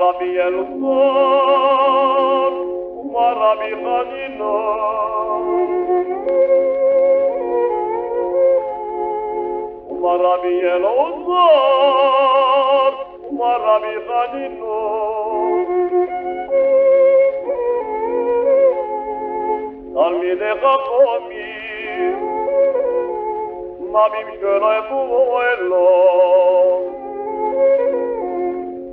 Rabbi Eluzar, Rabbi Hanina. Rabbi Elozar, Rabbi Hanino. Talmidei Chachamim, Mabim Sheloi Bu'olam.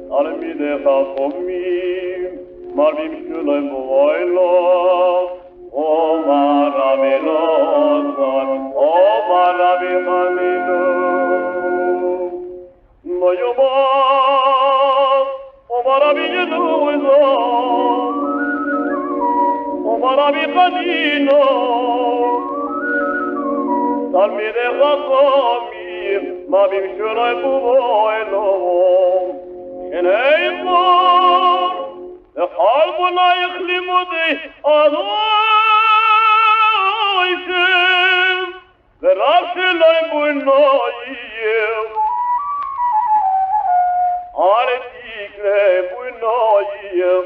Talmidei Chachamim, Mabim Sheloi Bu'olam. Omar Rabbi Elozar, Omar Rabbi Hanino. No yomar, Omar Rabbi Elozar, Omar Rabbi Hanino. Talmidei Chachamim, Mabim Sheloi Bu'olam. Shnei mor, Echal Bolayich Limudei Adoishem, V'Rav Sheloi Bu'noyim. Al tikre Bu'noyim.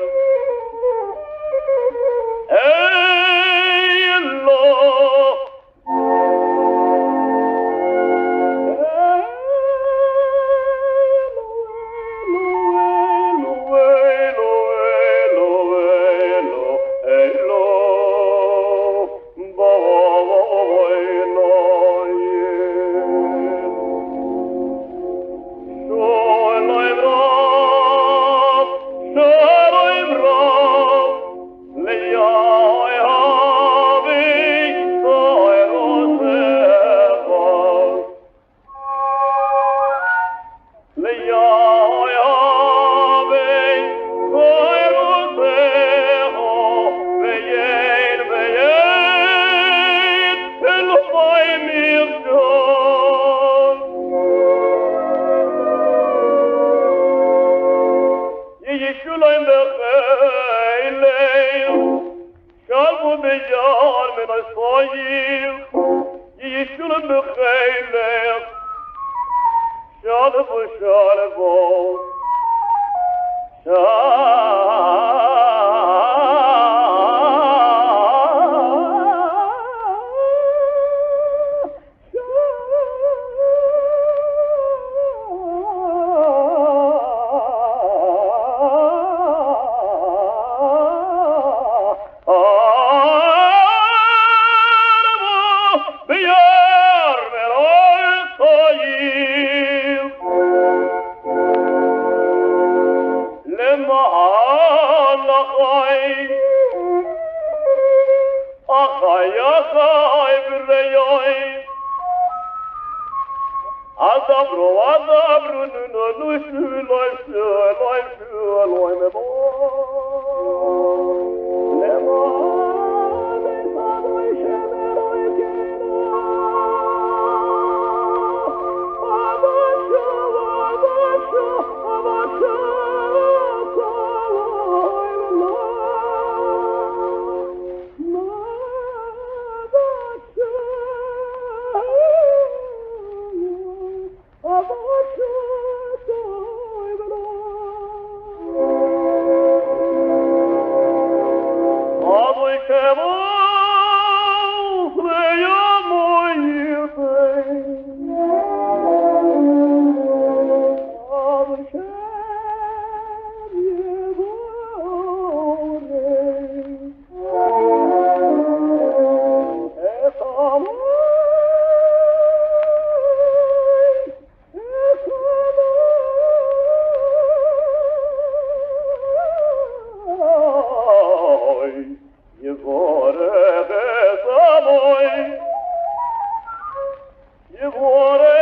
Ey Allah, Yevore